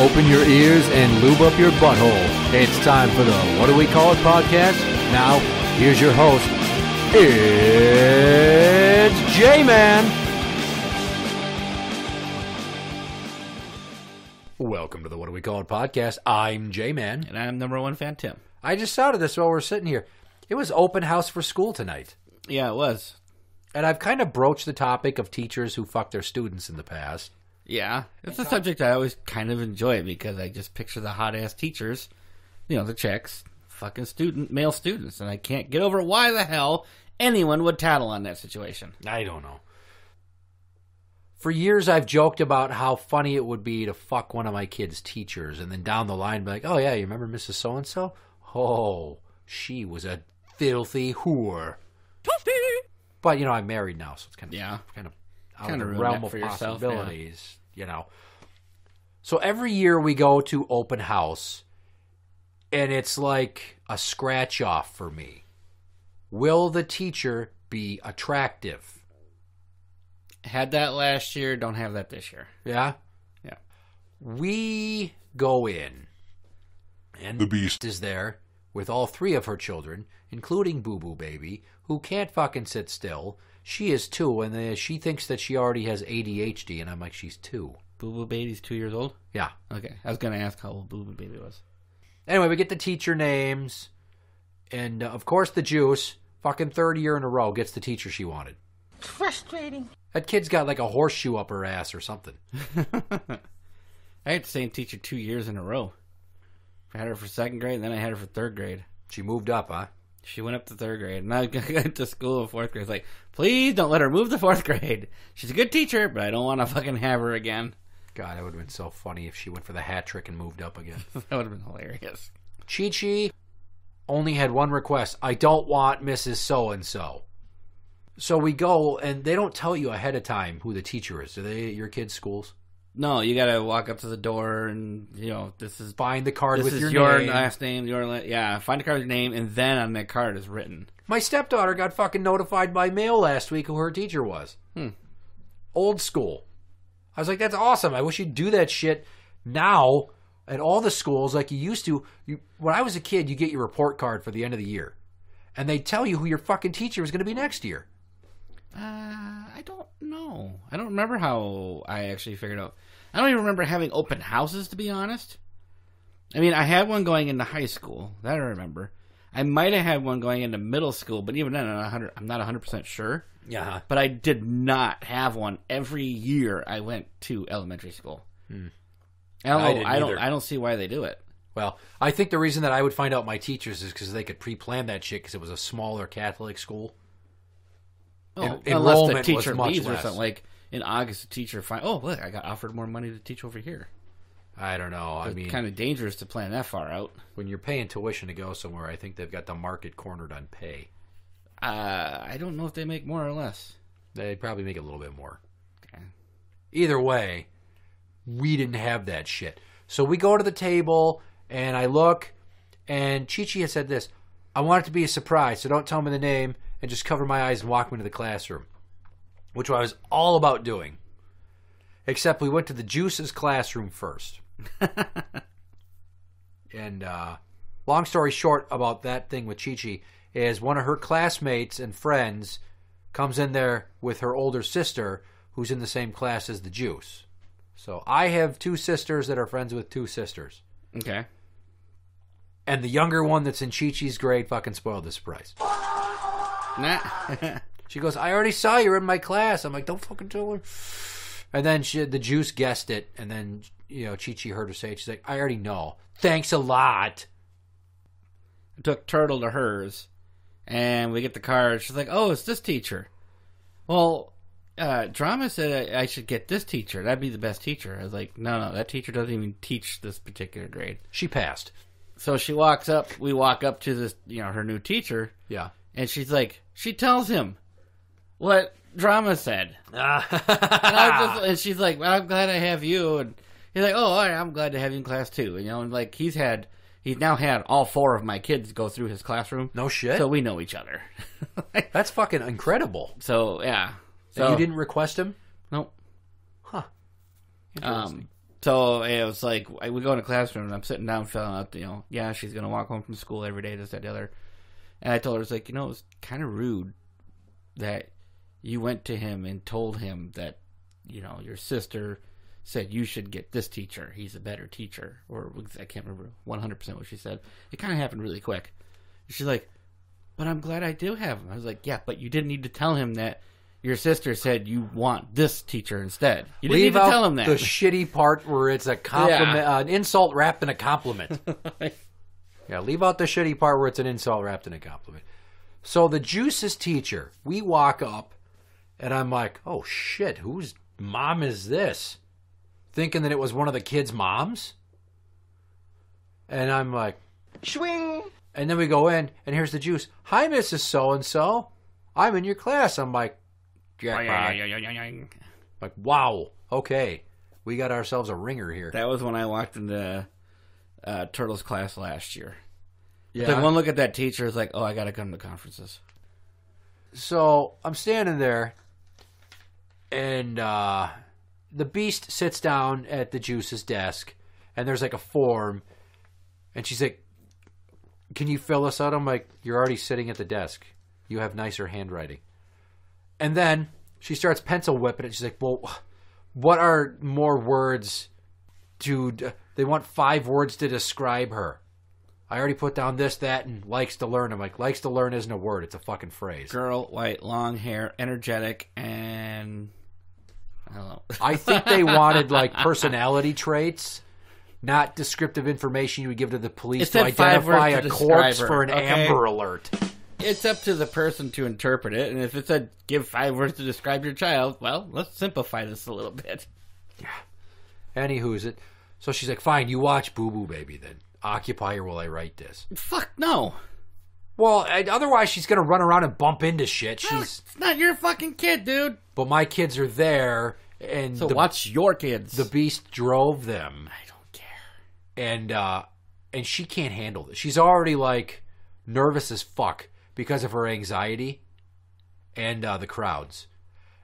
Open your ears and lube up your butthole. It's time for the What Do We Call It podcast. Now, here's your host. It's Jmann. Welcome to the What Do We Call It podcast. I'm Jmann. And I'm number one fan, Tim. I just thought of this while we're sitting here. It was open house for school tonight. Yeah, it was. And I've kind of broached the topic of teachers who fuck their students in the past. Yeah, it's a subject I always kind of enjoy because I just picture the hot-ass teachers, you know, the chicks, fucking male students, and I can't get over why the hell anyone would tattle on that situation. I don't know. For years, I've joked about how funny it would be to fuck one of my kids' teachers, and then down the line be like, oh yeah, you remember Mrs. So-and-so? Oh, she was a filthy whore. But, you know, I'm married now, so it's kind of out of the realm of possibilities, you know. So every year we go to open house, and it's like a scratch-off for me. Will the teacher be attractive? Had that last year, don't have that this year. Yeah? Yeah. We go in, and the beast is there with all three of her children, including Boo Boo Baby, who can't fucking sit still. She is 2, and she thinks that she already has ADHD, and I'm like, she's 2. Boo Boo Baby's 2 years old? Yeah. Okay. I was going to ask how old Boo Boo Baby was. Anyway, we get the teacher names, and of course the juice, fucking third year in a row, gets the teacher she wanted. Frustrating. That kid's got like a horseshoe up her ass or something. I had the same teacher 2 years in a row. I had her for 2nd grade, and then I had her for 3rd grade. She moved up, huh? She went up to 3rd grade, and I got to school in 4th grade. It's like, please don't let her move to 4th grade. She's a good teacher, but I don't want to fucking have her again. God, that would have been so funny if she went for the hat trick and moved up again. That would have been hilarious. Chi-Chi only had one request. I don't want Mrs. So-and-so. So we go, and they don't tell you ahead of time who the teacher is. Do they at your kids' schools? No, you got to walk up to the door and, you know, this is... Find the card with your name. This is your last name, yeah, find the card with your name, and then on that card is written. My stepdaughter got fucking notified by mail last week who her teacher was. Old school. I was like, that's awesome. I wish you'd do that shit now at all the schools like you used to. When I was a kid, you get your report card for the end of the year. And they tell you who your fucking teacher is going to be next year. I don't know. I don't remember how I actually figured out. I don't even remember having open houses, to be honest. I mean, I had one going into high school. That I remember. I might have had one going into middle school, but even then, I'm not 100% sure. Yeah. But I did not have one every year I went to elementary school. I don't see why they do it. Well, I think the reason that I would find out my teachers is because they could pre-plan that shit because it was a smaller Catholic school. Unless the teacher leaves less. or something. Like in August, the teacher look, I got offered more money to teach over here. I don't know. It's kind of dangerous to plan that far out. When you're paying tuition to go somewhere, I think they've got the market cornered on pay. I don't know if they make more or less. They probably make a little bit more. Okay. Either way, we didn't have that shit. So we go to the table, and I look, and Chi-Chi had said this, I want it to be a surprise, so don't tell me the name, and just cover my eyes and walk me to the classroom. Which I was all about doing. Except we went to the Juice's classroom first. And long story short about that thing with Chi-Chi is one of her classmates and friends comes in there with her older sister who's in the same class as the Juice. So I have 2 sisters that are friends with 2 sisters. Okay. And the younger one that's in Chi-Chi's grade fucking spoiled the surprise. Nah. She goes, I already saw you in my class. I'm like, don't fucking tell her. And then the Juice guessed it. And then, you know, Chi-Chi heard her say it. She's like, I already know. Thanks a lot. I took Turtle to hers. And we get the card. She's like, oh, it's this teacher. Well, Drama said I should get this teacher. That'd be the best teacher. I was like, no, that teacher doesn't even teach this particular grade. She passed. So she walks up. We walk up to this, you know, her new teacher. Yeah. And she's like, she tells him what Drama said. And she's like, well, I'm glad I have you. And he's like, oh, all right, I'm glad to have you in class too. And, you know, and like he's now had all 4 of my kids go through his classroom. No shit. So we know each other. That's fucking incredible. So, yeah. So you didn't request him? Nope. Huh. Interesting. So it was like, we go in a classroom, and I'm sitting down filling out, yeah, she's going to walk home from school every day, this, that, the other. And I told her, it's like, it was kind of rude that you went to him and told him that, your sister said you should get this teacher. He's a better teacher. Or I can't remember 100% what she said. It kind of happened really quick. She's like, but I'm glad I do have him. I was like, yeah, but you didn't need to tell him that your sister said you want this teacher instead. You didn't need to tell him that. The shitty part where it's a compliment, an insult wrapped in a compliment. Yeah, leave out the shitty part where it's an insult wrapped in a compliment. So the Juice's teacher, we walk up, and I'm like, oh shit, whose mom is this? Thinking that it was one of the kids' moms. And I'm like, swing. And then we go in, and here's the Juice. Hi, Mrs. So-and-so. I'm in your class. I'm like, like, wow, okay. We got ourselves a ringer here. That was when I walked into Turtle's class last year. Yeah. Took one look at that teacher. It's like, oh, I got to come to conferences. So I'm standing there, and the Beast sits down at the Juice's desk, and there's like a form, and she's like, can you fill this out? I'm like, you're already sitting at the desk. You have nicer handwriting. And then she starts pencil whipping it. She's like, well, what are more words they want 5 words to describe her. I already put down this, that, and likes to learn. I'm like, likes to learn isn't a word. It's a fucking phrase. Girl, white, long hair, energetic, and I don't know. I think they wanted like personality traits, not descriptive information you would give to the police to identify a corpse for an Amber Alert. It's up to the person to interpret it, and if it said give 5 words to describe your child, well, let's simplify this a little bit. Yeah. Anywho's it. So she's like, fine, you watch Boo Boo Baby then. Occupy her while I write this. Fuck no. Well, otherwise she's going to run around and bump into shit. It's not your fucking kid, dude. But my kids are there, and so watch your kids. The Beast drove them. I don't care. And she can't handle this. She's already like nervous as fuck because of her anxiety and the crowds.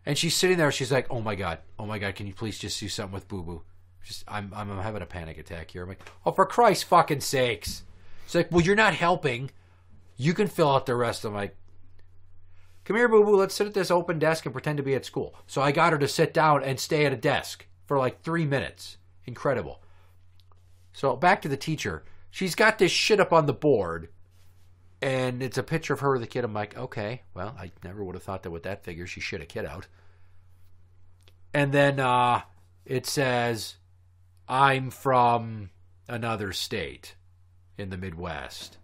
And she's sitting there. She's like, "Oh my god, can you please just do something with Boo Boo? I'm having a panic attack here." I'm like, "Oh, for Christ's fucking sakes!" She's like, "Well, you're not helping. You can fill out the rest." I'm like, "Come here, Boo Boo. Let's sit at this open desk and pretend to be at school." So I got her to sit down and stay at a desk for like 3 minutes. Incredible. So back to the teacher. She's got this shit up on the board, and it's a picture of her with a kid. I'm like, okay, well, I never would have thought that with that figure she shit a kid out. And then it says, I'm from another state in the Midwest.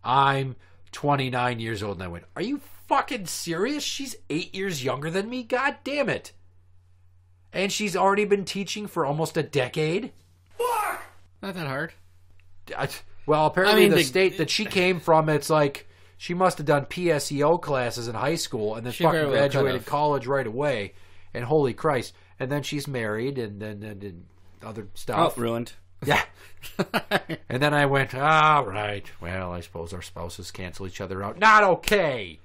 I'm 29 years old. And I went, are you fucking serious? She's 8 years younger than me? God damn it. And she's already been teaching for almost a decade? Fuck! Not that hard. Well, apparently the state that she came from, it's like she must have done PSEO classes in high school and then fucking graduated college right away. And holy Christ. And then she's married and then other stuff. Oh, ruined. Yeah. And then I went, all right. Well, I suppose our spouses cancel each other out. Not okay.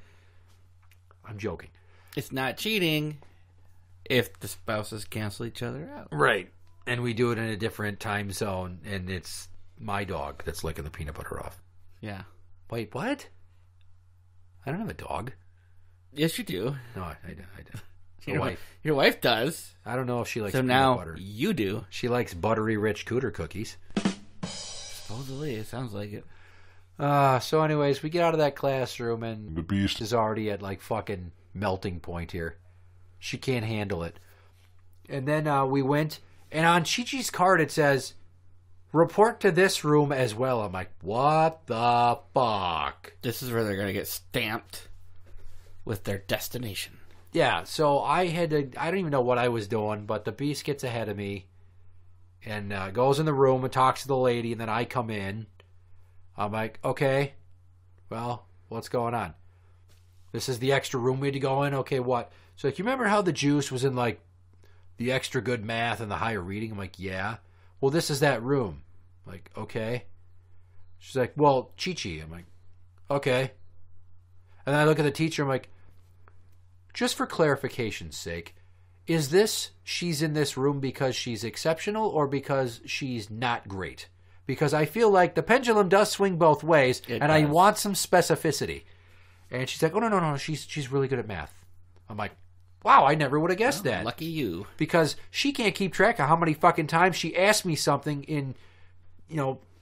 I'm joking. It's not cheating if the spouses cancel each other out. Right. And we do it in a different time zone, and it's my dog that's licking the peanut butter off. Yeah. Wait, what? I don't have a dog. Yes, you do. No, I don't. Your wife does. I don't know if she likes peanut butter. So now you do. She likes buttery rich cooter cookies. Supposedly, it sounds like it. So anyways, we get out of that classroom, and the Beast is already at like fucking melting point here. She can't handle it. And then we went, and on Chi-Chi's card it says, report to this room as well. I'm like, what the fuck? This is where they're going to get stamped with their destination. Yeah, so I don't even know what I was doing, but the Beast gets ahead of me and goes in the room and talks to the lady, and then I come in. I'm like, okay, well, what's going on? This is the extra room we had to go in? Okay, what? So, like, you remember how the Juice was in, like, the extra good math and the higher reading? I'm like, yeah. Well, this is that room. I'm like, okay. She's like, well, Chi-Chi. I'm like, okay. And then I look at the teacher. I'm like, just for clarification's sake, is this she's in this room because she's exceptional or because she's not great? Because I feel like the pendulum does swing both ways, I want some specificity. And she's like, oh, no, she's really good at math. I'm like, wow, I never would have guessed that. Lucky you. Because she can't keep track of how many fucking times she asked me something in,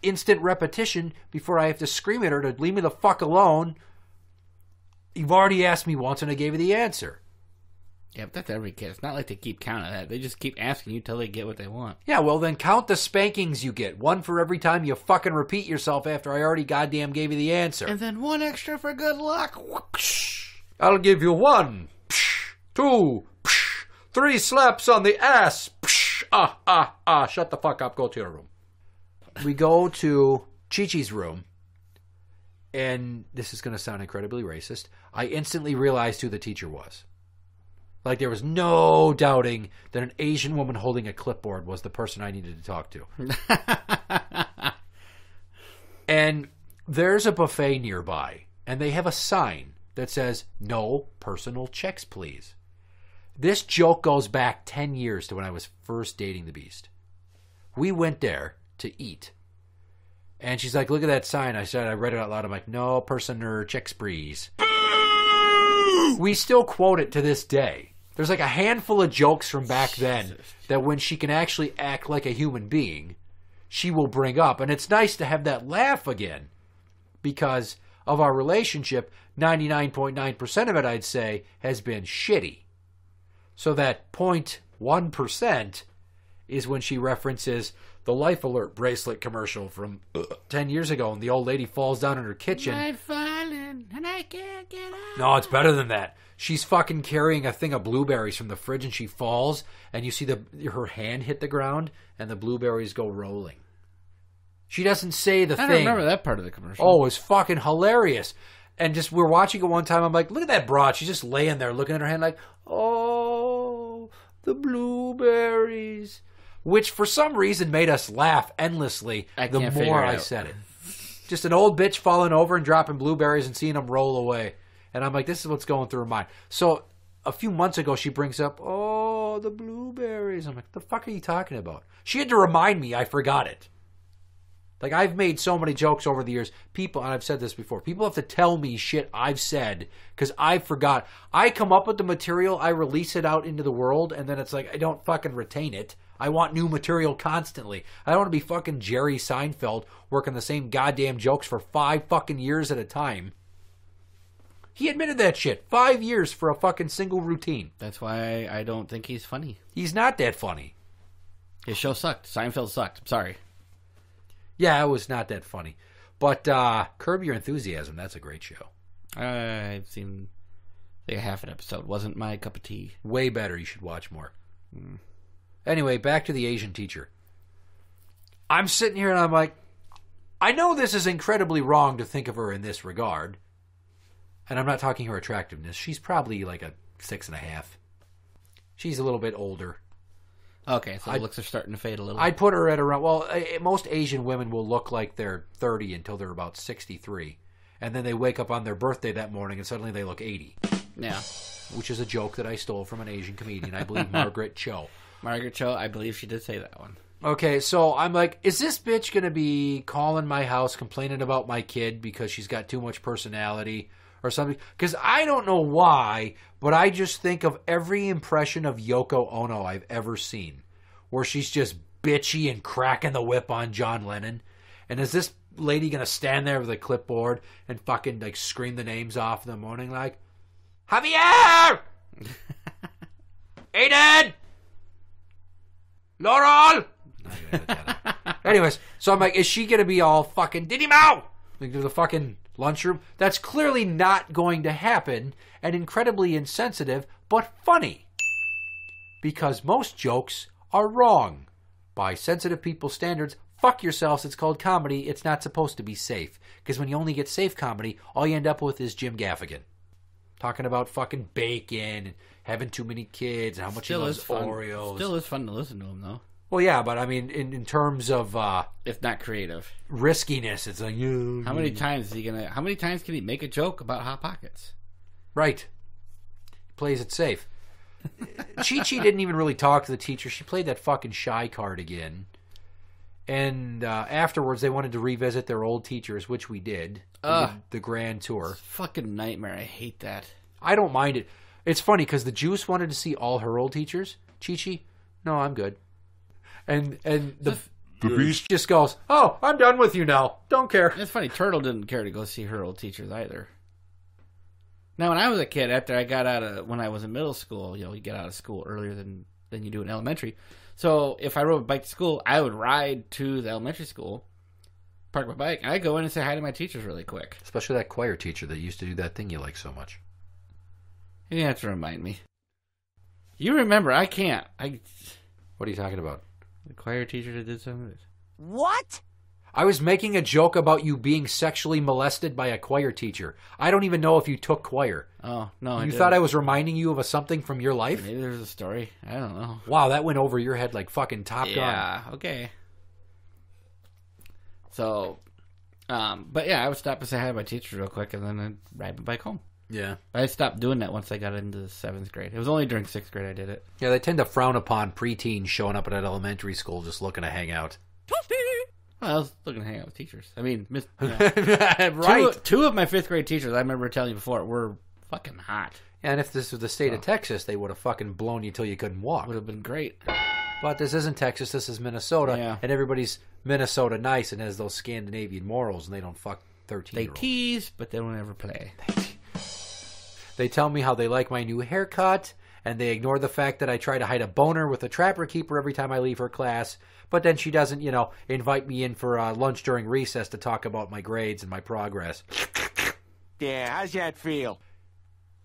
instant repetition before I have to scream at her to leave me the fuck alone. You've already asked me once and I gave you the answer. Yeah, but that's every kid. It's not like they keep count of that. They just keep asking you till they get what they want. Yeah, well then count the spankings you get. One for every time you fucking repeat yourself after I already goddamn gave you the answer. And then one extra for good luck. I'll give you 1, 2, 3 slaps on the ass. Shut the fuck up. Go to your room. We go to Chi-Chi's room. And this is going to sound incredibly racist. I instantly realized who the teacher was. Like, there was no doubting that an Asian woman holding a clipboard was the person I needed to talk to. And there's a buffet nearby, and they have a sign that says, no personal checks, please. This joke goes back 10 years to when I was first dating the Beast. We went there to eat. And she's like, look at that sign. I read it out loud. I'm like, no personal checks, please. We still quote it to this day. There's like a handful of jokes from back then that when she can actually act like a human being, she will bring up. And it's nice to have that laugh again because of our relationship. 99.9% of it, I'd say, has been shitty. So that 0.1% is when she references the Life Alert bracelet commercial from 10 years ago and the old lady falls down in her kitchen. I've fallen and I can't get up. No, it's better than that. She's fucking carrying a thing of blueberries from the fridge and she falls and you see her hand hit the ground and the blueberries go rolling. She doesn't say the thing. I don't remember that part of the commercial. Oh, it was fucking hilarious. And just we're watching it one time. I'm like, look at that broad. She's just laying there looking at her hand like, oh, the blueberries. Which for some reason made us laugh endlessly the more I said it. Just an old bitch falling over and dropping blueberries and seeing them roll away. And I'm like, this is what's going through her mind. So a few months ago, she brings up, oh, the blueberries. I'm like, the fuck are you talking about? She had to remind me I forgot it. Like, I've made so many jokes over the years. People, and I've said this before, people have to tell me shit I've said because I forgot. I come up with the material, I release it out into the world, and then it's like, I don't fucking retain it. I want new material constantly. I don't want to be fucking Jerry Seinfeld working the same goddamn jokes for 5 fucking years at a time. He admitted that shit. 5 years for a fucking single routine. That's why I don't think he's funny. He's not that funny. His show sucked. Seinfeld sucked. I'm sorry. Yeah, it was not that funny. But Curb Your Enthusiasm, that's a great show. I've seen like half an episode. Wasn't my cup of tea. Way better. You should watch more. Anyway, back to the Asian teacher. I'm sitting here and I'm like, I know this is incredibly wrong to think of her in this regard. And I'm not talking her attractiveness. She's probably like a 6.5. She's a little bit older. Okay, so the looks are starting to fade a little. I'd put her at around, well, most Asian women will look like they're 30 until they're about 63. And then they wake up on their birthday that morning and suddenly they look 80. Yeah. Which is a joke that I stole from an Asian comedian, I believe Margaret Cho. Margaret Cho, I believe she did say that one. Okay, so I'm like, is this bitch going to be calling my house, complaining about my kid because she's got too much personality or something? Because I don't know why, but I just think of every impression of Yoko Ono I've ever seen, where she's just bitchy and cracking the whip on John Lennon. And is this lady going to stand there with a clipboard and fucking like scream the names off in the morning like, Javier! Aiden! Laurel! Anyways, so I'm like, is she going to be all fucking Diddy Mow? Like, to the fucking lunchroom? That's clearly not going to happen and incredibly insensitive, but funny. Because most jokes are wrong. By sensitive people's standards, fuck yourselves, it's called comedy. It's not supposed to be safe. Because when you only get safe comedy, all you end up with is Jim Gaffigan. Talking about fucking bacon and having too many kids and how much he loves Oreos. Still is fun to listen to him, though. Well, yeah, but I mean, in terms of if not creative riskiness, it's like how many times is he gonna? How many times can he make a joke about Hot Pockets? Right, he plays it safe. Chi-Chi didn't even really talk to the teacher. She played that fucking shy card again. And afterwards, they wanted to revisit their old teachers, which we did. We did the grand tour. Fucking nightmare. I hate that. I don't mind it. It's funny because the Juice wanted to see all her old teachers. Chi-Chi, no, I'm good. And the Beast just goes, oh, I'm done with you now. Don't care. It's funny. Turtle didn't care to go see her old teachers either. Now, when I was a kid, after I got out of, when I was in middle school, you get out of school earlier than you do in elementary. So if I rode a bike to school, I would ride to the elementary school, park my bike, and I'd go in and say hi to my teachers really quick. Especially that choir teacher that used to do that thing you like so much. You didn't have to remind me. You remember, I can't. What are you talking about? The choir teacher that did some of this. What? I was making a joke about you being sexually molested by a choir teacher. I don't even know if you took choir. Oh, no, I You didn't. thought I was reminding you of something from your life? Maybe there's a story. I don't know. Wow, that went over your head like fucking Top Gun. Yeah, okay. So, but yeah, I would stop and say hi to my teachers real quick, and then I'd ride my bike home. Yeah. I stopped doing that once I got into the 7th grade. It was only during 6th grade I did it. Yeah, they tend to frown upon preteens showing up at an elementary school just looking to hang out. Well, I was looking to hang out with teachers. I mean, Right. Two of my 5th grade teachers, I remember telling you before, were fucking hot. And if this was the state of Texas, they would have fucking blown you till you couldn't walk. Would have been great. But this isn't Texas, this is Minnesota. Yeah. And everybody's Minnesota nice and has those Scandinavian morals, and they don't fuck 13-year-olds. They tease, but they don't ever play. They tell me how they like my new haircut, and they ignore the fact that I try to hide a boner with a trapper keeper every time I leave her class. But then she doesn't, invite me in for lunch during recess to talk about my grades and my progress. Yeah, how's that feel?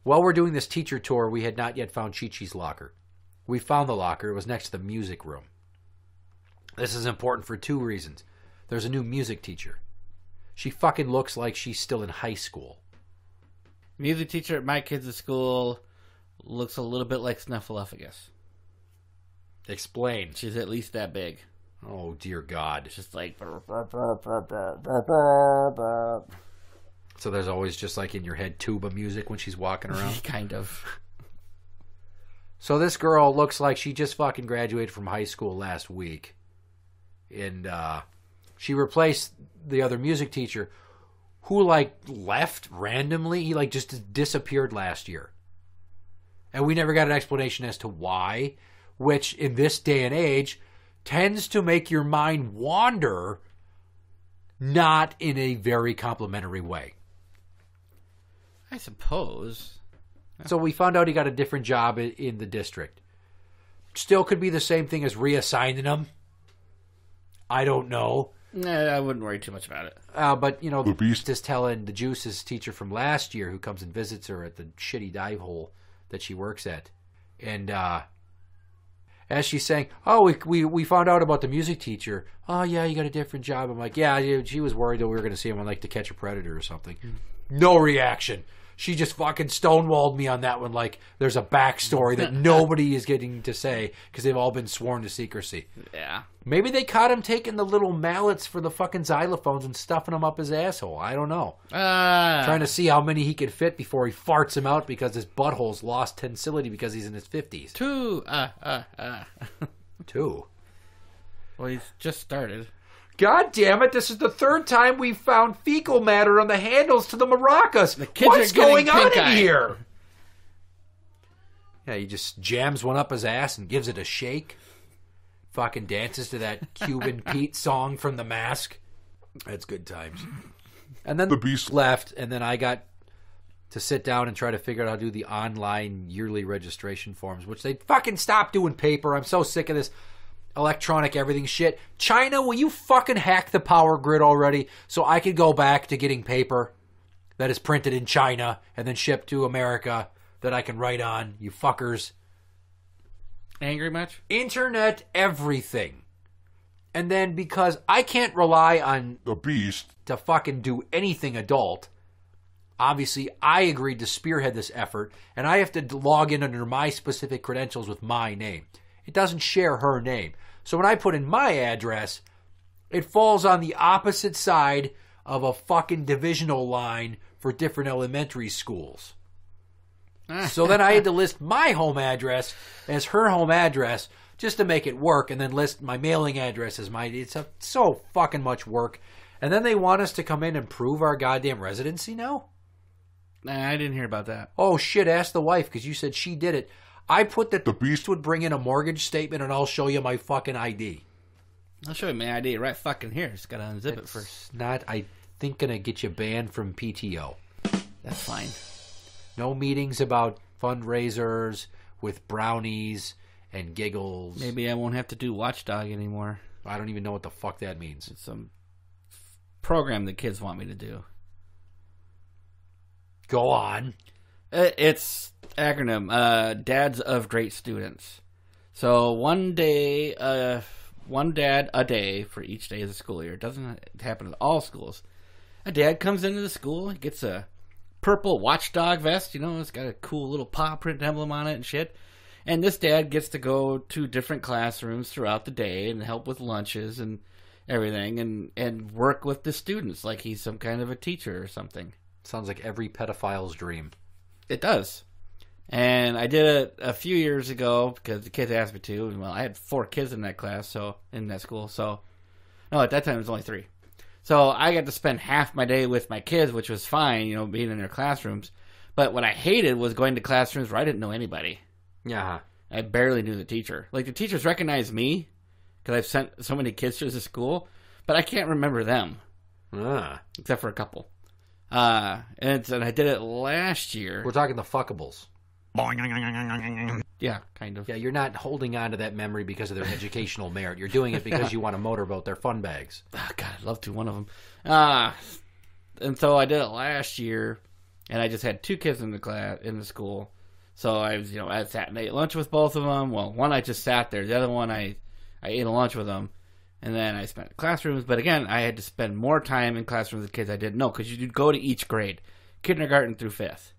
While we're doing this teacher tour, we had not yet found Chi-Chi's locker. We found the locker. It was next to the music room. This is important for 2 reasons. There's a new music teacher. She fucking looks like she's still in high school. Music teacher at my kids' school looks a little bit like Snuffleupagus. Explain. She's at least that big. Oh, dear God. It's just like... So there's always just like in your head tuba music when she's walking around? Kind of. So this girl looks like she just fucking graduated from high school last week. And she replaced the other music teacher who left randomly. He just disappeared last year. And we never got an explanation as to why, which in this day and age tends to make your mind wander, not in a very complimentary way. I suppose. So we found out he got a different job in the district. Still could be the same thing as reassigning him. I don't know. Nah, I wouldn't worry too much about it. But, the Beast is telling the Juice's teacher from last year who comes and visits her at the shitty dive hole that she works at. And as she's saying, oh, we found out about the music teacher. Oh, yeah, you got a different job. I'm like, yeah, she was worried that we were going to see him on To Catch a Predator or something. No reaction. She just fucking stonewalled me on that one like there's a backstory that nobody is getting to say because they've all been sworn to secrecy. Yeah. Maybe they caught him taking the little mallets for the fucking xylophones and stuffing them up his asshole. I don't know. Trying to see how many he could fit before he farts him out because his butthole's lost tensility because he's in his 50s. 2. 2? Well, he's just started. God damn it, this is the 3rd time we've found fecal matter on the handles to the maracas. What's going on in here? Yeah, he just jams one up his ass and gives it a shake. Fucking dances to that Cuban Pete song from The Mask. That's good times. And then the Beast left, and then I got to sit down and try to figure out how to do the online yearly registration forms, which they fucking stopped doing paper. I'm so sick of this electronic everything shit. China, will you fucking hack the power grid already so I could go back to getting paper that is printed in China and then shipped to America that I can write on, you fuckers. Angry much? Internet everything. And then because I can't rely on the Beast to fucking do anything adult, obviously I agreed to spearhead this effort and I have to log in under my specific credentials with my name. It doesn't share her name. So when I put in my address, it falls on the opposite side of a fucking divisional line for different elementary schools. So then I had to list my home address as her home address just to make it work, and then list my mailing address as mine. It's so fucking much work. And then they want us to come in and prove our goddamn residency now? Nah, I didn't hear about that. Oh, shit, ask the wife, because you said she did it. I put that the beast would bring in a mortgage statement, and I'll show you my fucking ID. I'll show you my ID right fucking here. Just gotta unzip it It's first. not, I think, going to get you banned from PTO. That's fine. No meetings about fundraisers with brownies and giggles. Maybe I won't have to do Watchdog anymore. I don't even know what the fuck that means. It's some program the kids want me to do. Go on. It's acronym, Dads of Great Students. So one dad a day for each day of the school year. It doesn't happen at all schools. A dad comes into the school, he gets a purple Watchdog vest, it's got a cool little paw print emblem on it and shit. And this dad gets to go to different classrooms throughout the day and help with lunches and everything and work with the students like he's some kind of a teacher or something. Sounds like every pedophile's dream. It does. And I did it a few years ago because the kids asked me to. Well, I had 4 kids in that class, in that school. So, no, at that time it was only 3. So I got to spend half my day with my kids, which was fine, being in their classrooms. But what I hated was going to classrooms where I didn't know anybody. Yeah. I barely knew the teacher. Like, the teachers recognize me because I've sent so many kids to the school, but I can't remember them. Except for a couple. And I did it last year. We're talking the fuckables. Yeah, kind of. Yeah, you're not holding on to that memory because of their educational merit. You're doing it because you want to motorboat their fun bags. Oh, God, I'd love to, one of them. And so I did it last year, and I just had 2 kids in the school. So I was, I sat and ate lunch with both of them. Well, one I just sat there. The other one I ate a lunch with them. And then I spent in classrooms. But again, I had to spend more time in classrooms with kids I didn't know. Because you'd go to each grade. Kindergarten through 5th.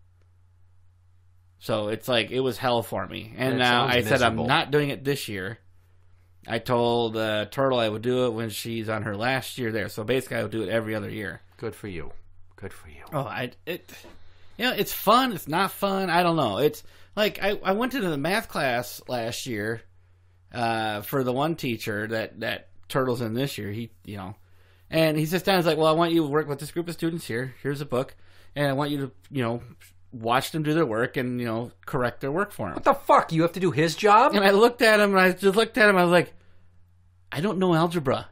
So it's like, it was hell for me. And now I said I'm not doing it this year. I told Turtle I would do it when she's on her last year there. So basically I would do it every other year. Good for you. Good for you. Oh, it's fun. It's not fun. I don't know. It's like, I went to the math class last year for the one teacher that Turtle's in this year. And he sits down and is like, well, I want you to work with this group of students here. Here's a book. And I want you to, watch them do their work and, correct their work for them. What the fuck? You have to do his job? And I looked at him and I was like, I don't know algebra.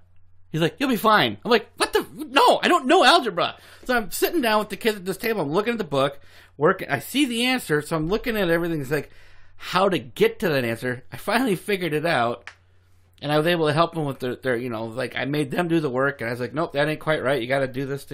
He's like, you'll be fine. I'm like, what the? No, I don't know algebra. So I'm sitting down with the kids at this table. I'm looking at the book, I see the answer. So I'm looking at everything. It's like how to get to that answer. I finally figured it out. And I was able to help them with their I made them do the work. And I was like, nope, that ain't quite right. You got to do this.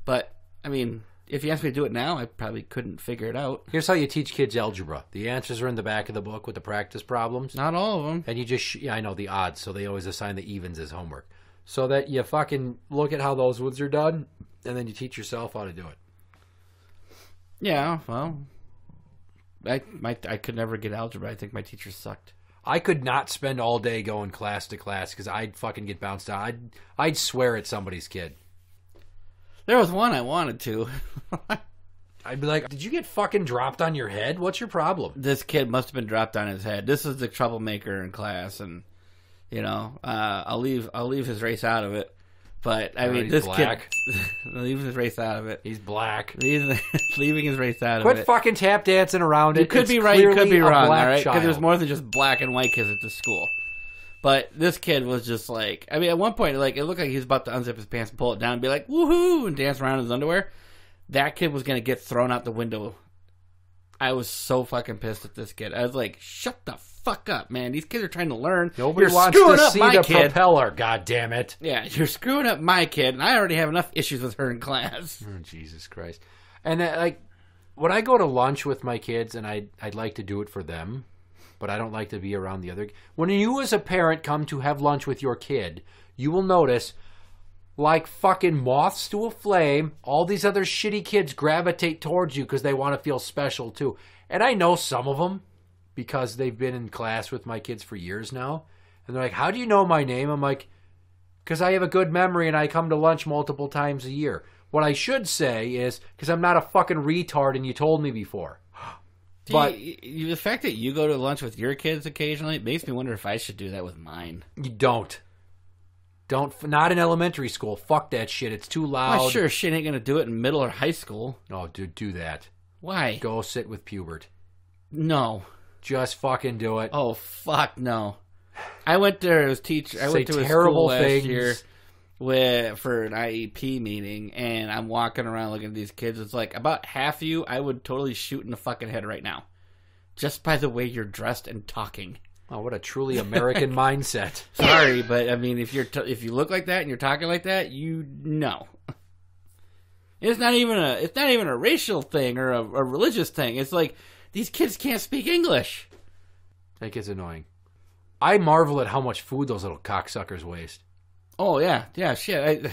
But, I mean, if you asked me to do it now, I probably couldn't figure it out. Here's how you teach kids algebra. The answers are in the back of the book with the practice problems. Not all of them. And you just, I know the odds, so they always assign the evens as homework. So that you fucking look at how those ones are done, and then you teach yourself how to do it. Yeah, well, I could never get algebra. I think my teachers sucked. I could not spend all day going class to class because I'd fucking get bounced out. I'd swear at somebody's kid. There was one I wanted to. I'd be like, did you get fucking dropped on your head? What's your problem? This kid must have been dropped on his head. This is the troublemaker in class, and I'll leave his race out of it. But I mean, this black. Kid, leaving his race out of it. He's black. He's leaving his race out of Quit it. fucking tap dancing around it. You could It's be right. You could be clearly a wrong. All black right, because child. there's more than just black and white kids at this school. But this kid was just like, I mean, at one point, like, it looked like he was about to unzip his pants and pull it down and be like, woohoo, and dance around in his underwear. That kid was going to get thrown out the window. I was so fucking pissed at this kid. I was like, shut the fuck up, man. These kids are trying to learn. Nobody You're wants screwing to up see my the kid. propeller, goddammit. Yeah, you're screwing up my kid, and I already have enough issues with her in class. Oh, Jesus Christ. And when I go to lunch with my kids, and I'd like to do it for them, but I don't like to be around the other. When you as a parent come to have lunch with your kid, you will notice, like fucking moths to a flame, all these other shitty kids gravitate towards you because they want to feel special too. And I know some of them because they've been in class with my kids for years now. And they're like, how do you know my name? I'm like, because I have a good memory and I come to lunch multiple times a year. What I should say is, because I'm not a fucking retard and you told me before. But the fact that you go to lunch with your kids occasionally makes me wonder if I should do that with mine. you don't. Not in elementary school. Fuck that shit. It's too loud. Well, sure, shit ain't gonna do it in middle or high school. Oh, dude, do that. Why? Go sit with Pubert. No. Just fucking do it. Oh fuck no. I went there as teacher. I Say went to a terrible school last things. year for an IEP meeting, and I'm walking around looking at these kids. It's like about half of you I would totally shoot in the fucking head right now, just by the way you're dressed and talking. Oh, what a truly American mindset. Sorry, but I mean, if you look like that and you're talking like that, you know. It's not even a racial thing or a religious thing. It's like these kids can't speak English. That gets annoying. I marvel at how much food those little cocksuckers waste. Oh yeah, shit.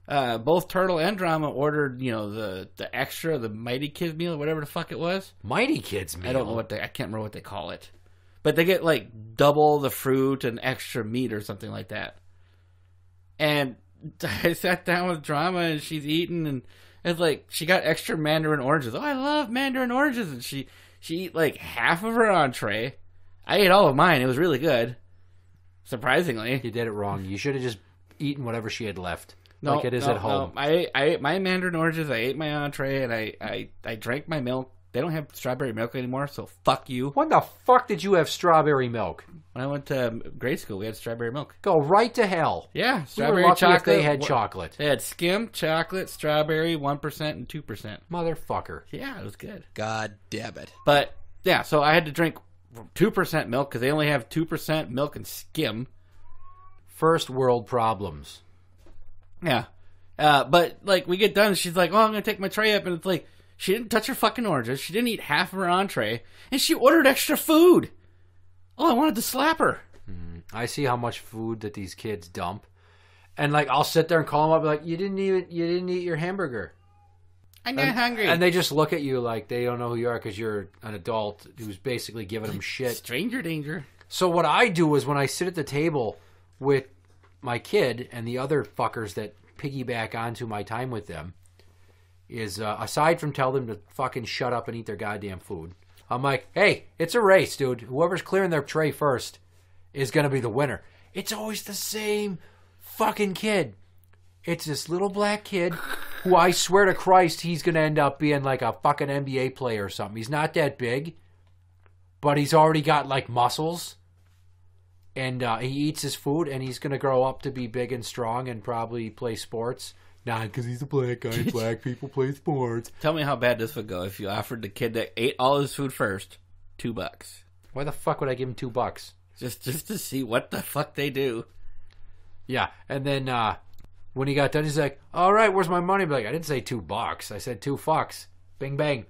Both Turtle and Drama ordered, the extra, the Mighty Kids meal, whatever the fuck it was. Mighty Kids meal. I don't know I can't remember what they call it, but they get like double the fruit and extra meat or something like that. And I sat down with Drama and she's eating, and it's like she got extra mandarin oranges. Oh, I love mandarin oranges, and she ate like half of her entree. I ate all of mine. It was really good. Surprisingly. You did it wrong. You should have just eaten whatever she had left. No, like it is at home. No. I ate my mandarin oranges. I ate my entree, and I drank my milk. They don't have strawberry milk anymore, so fuck you. When the fuck did you have strawberry milk? When I went to grade school, we had strawberry milk. Go right to hell. Yeah, We strawberry were lucky chocolate. if they had chocolate. They had skim, chocolate, strawberry, 1% and 2%. Motherfucker. Yeah, it was good. God damn it. But, yeah, so I had to drink 2% milk because they only have 2% milk and skim. First world problems. Yeah. But, like, we get done, she's like, oh, I'm going to take my tray up, and it's like, she didn't touch her fucking oranges, she didn't eat half of her entree, and she ordered extra food. Oh, I wanted to slap her. I see how much food that these kids dump. And, like, I'll sit there and call them up and be like, you didn't eat your hamburger. I'm not hungry. And they just look at you like they don't know who you are because you're an adult who's basically giving them shit. Stranger danger. So what I do is when I sit at the table with my kid and the other fuckers that piggyback onto my time with them is, aside from tell them to fucking shut up and eat their goddamn food, I'm like, hey, it's a race, dude. Whoever's clearing their tray first is going to be the winner. It's always the same fucking kid. It's this little black kid who I swear to Christ he's going to end up being like a fucking NBA player or something. He's not that big, but he's already got like muscles. And he eats his food, and he's going to grow up to be big and strong and probably play sports. Not because he's a black guy. Black people play sports. Tell me how bad this would go if you offered the kid that ate all his food first $2. Why the fuck would I give him $2? Just to see what the fuck they do. Yeah, and then when he got done, he's like, all right, where's my money? I'm like, I didn't say $2. I said $2. Bing, bang.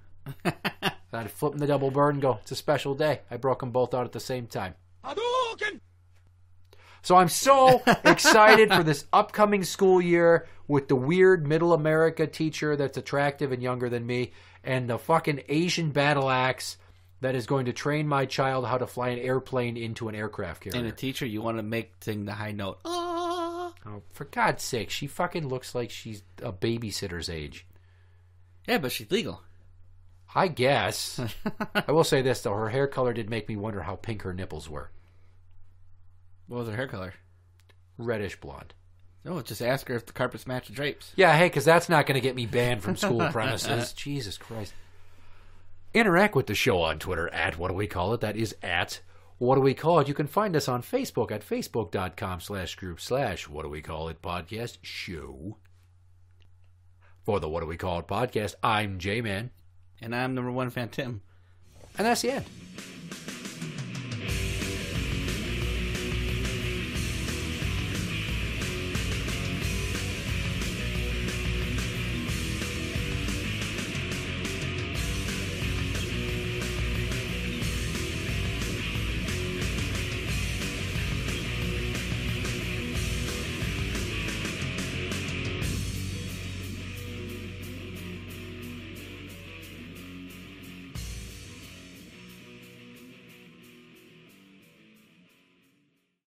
I'd flip him the double bird and go, it's a special day. I broke them both out at the same time. Hadouken! So I'm so excited for this upcoming school year with the weird middle America teacher that's attractive and younger than me and the fucking Asian battle axe that is going to train my child how to fly an airplane into an aircraft carrier. And a teacher, you want to make sing the high note. Oh, for God's sake, she fucking looks like she's a babysitter's age. Yeah, but she's legal. I guess. I will say this, though. Her hair color did make me wonder how pink her nipples were. What was her hair color? Reddish blonde. Oh, just ask her if the carpets match the drapes. Yeah, hey, because that's not going to get me banned from school premises. Jesus Christ. Interact with the show on Twitter at What Do We Call It? That is at What Do We Call It? You can find us on Facebook at facebook.com/group/What Do We Call It podcast show. For the What Do We Call It podcast, I'm Jmann. And I'm number one fan Tim. And that's the end.